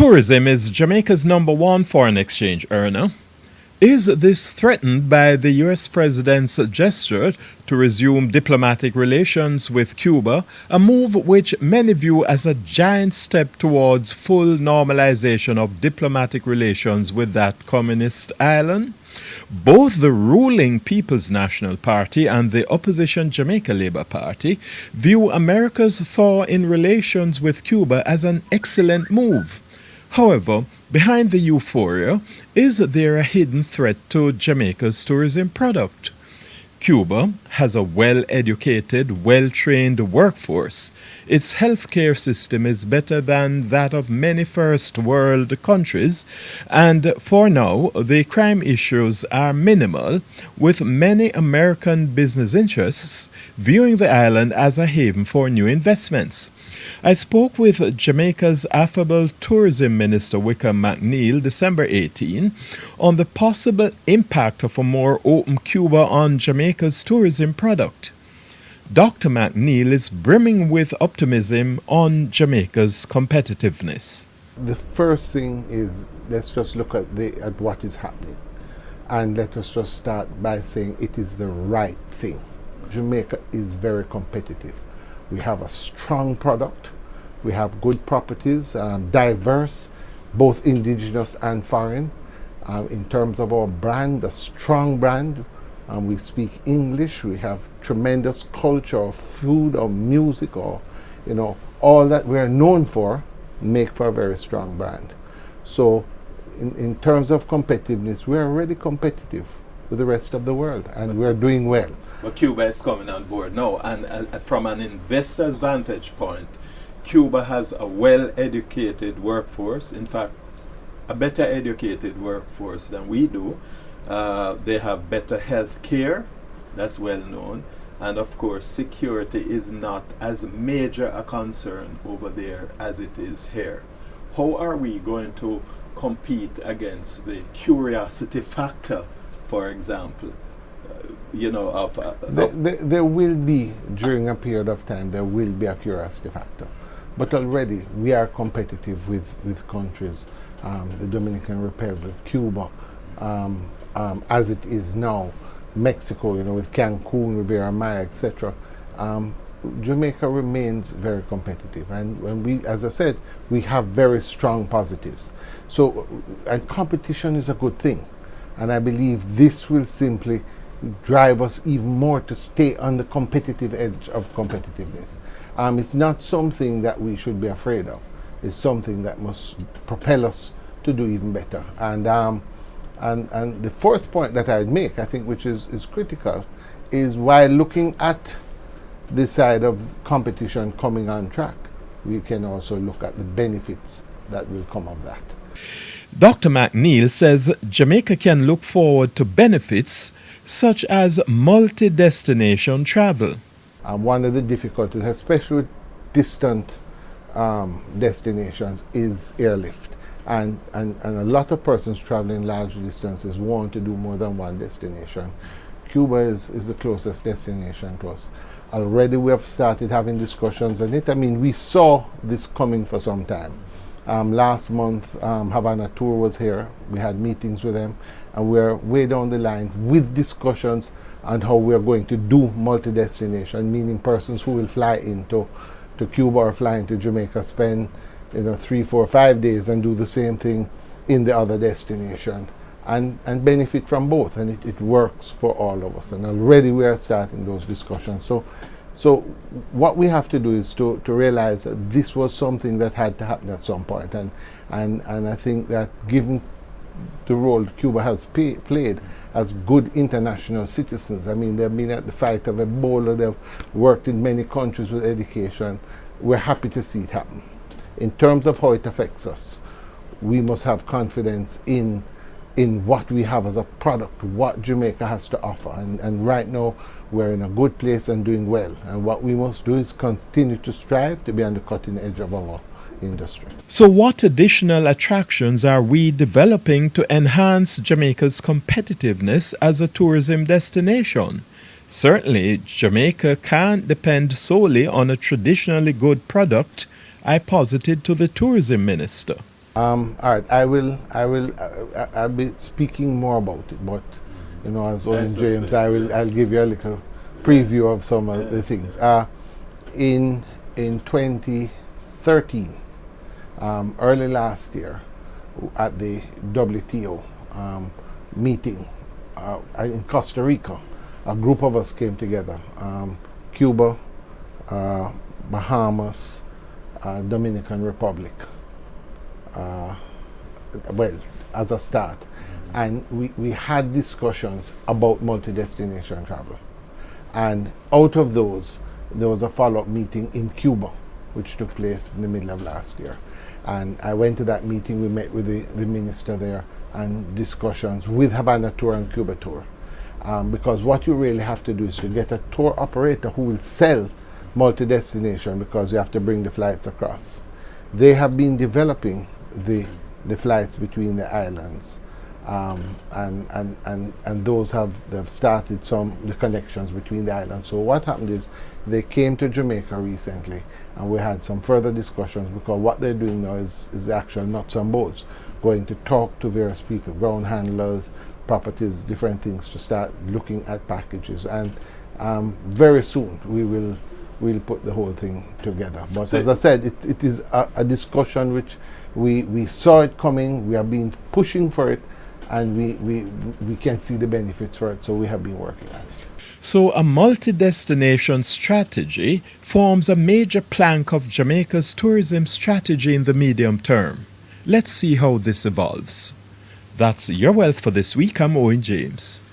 Tourism is Jamaica's #1 foreign exchange earner. Is this threatened by the U.S. President's gesture to resume diplomatic relations with Cuba, a move which many view as a giant step towards full normalization of diplomatic relations with that communist island? Both the ruling People's National Party and the opposition Jamaica Labour Party view America's thaw in relations with Cuba as an excellent move. However, behind the euphoria, is there a hidden threat to Jamaica's tourism product? Cuba has a well-educated, well-trained workforce. Its healthcare system is better than that of many first world countries, and for now, the crime issues are minimal, with many American business interests viewing the island as a haven for new investments. I spoke with Jamaica's affable tourism minister Wickham McNeil December 18 on the possible impact of a more open Cuba on Jamaica's tourism product. Dr. McNeil is brimming with optimism on Jamaica's competitiveness. The first thing is, let's just look at what is happening, and let us just start by saying it is the right thing. Jamaica is very competitive. We have a strong product, we have good properties, diverse, both indigenous and foreign. In terms of our brand, a strong brand, we speak English, we have tremendous culture of food or music or, all that we're known for make for a very strong brand. So in terms of competitiveness, we're already competitive with the rest of the world, and we're doing well. But Cuba is coming on board now, and from an investor's vantage point, Cuba has a well-educated workforce, in fact, a better educated workforce than we do. They have better health care, that's well known, and of course security is not as major a concern over there as it is here. How are we going to compete against the curiosity factor, for example? There will be, during a period of time, there will be a curiosity factor. But already we are competitive with countries, the Dominican Republic, Cuba, as it is now, Mexico, with Cancun, Riviera Maya, etc. Jamaica remains very competitive, and when we, as I said, we have very strong positives. So, and competition is a good thing, and I believe this will simply drive us even more to stay on the competitive edge of competitiveness. It's not something that we should be afraid of. It's something that must propel us to do even better. And the fourth point that I'd make, I think, which is critical, is while looking at the side of competition coming on track, we can also look at the benefits that will come of that. Dr. McNeil says Jamaica can look forward to benefits such as multi-destination travel. One of the difficulties, especially with distant destinations, is airlift. And a lot of persons traveling large distances want to do more than one destination. Cuba is the closest destination to us. Already we have started having discussions on it. I mean, we saw this coming for some time. Last month, Havana Tour was here. We had meetings with them, and we're way down the line with discussions on how we're going to do multi-destination, meaning persons who will fly into Cuba or fly into Jamaica, spend 3, 4, 5 days and do the same thing in the other destination, and benefit from both, and it works for all of us. And already we are starting those discussions. So what we have to do is to realize that this was something that had to happen at some point, and I think that given the role Cuba has played as good international citizens, I mean, they've been at the fight of Ebola, they've worked in many countries with education, we're happy to see it happen. In terms of how it affects us, we must have confidence in what we have as a product, what Jamaica has to offer, and right now we're in a good place and doing well, and what we must do is continue to strive to be on the cutting edge of our industry. So what additional attractions are we developing to enhance Jamaica's competitiveness as a tourism destination? Certainly, Jamaica can't depend solely on a traditionally good product, I posited to the tourism minister. All right, I'll be speaking more about it, but you know, as well as James, I'll give you a little preview of some of the things. In 2013, early last year, at the WTO meeting in Costa Rica, a group of us came together: Cuba, Bahamas, Dominican Republic. Well, as a start, and we had discussions about multi-destination travel, and out of those there was a follow-up meeting in Cuba which took place in the middle of last year, and I went to that meeting. We met with the minister there and discussions with Havana Tour and Cuba Tour, because what you really have to do is to get a tour operator who will sell multi-destination, because you have to bring the flights across. They have been developing the flights between the islands, and those they've started the connections between the islands. So what happened is they came to Jamaica recently, and we had some further discussions, because what they're doing now is the actual nuts and bolts, going to talk to various people, ground handlers, properties, different things, to start looking at packages, and very soon we'll put the whole thing together. But as I said, it is a discussion which we saw it coming. We have been pushing for it, and we can see the benefits for it, so we have been working on it. So a multi-destination strategy forms a major plank of Jamaica's tourism strategy in the medium term. Let's see how this evolves. That's Your Wealth for this week. I'm Owen James.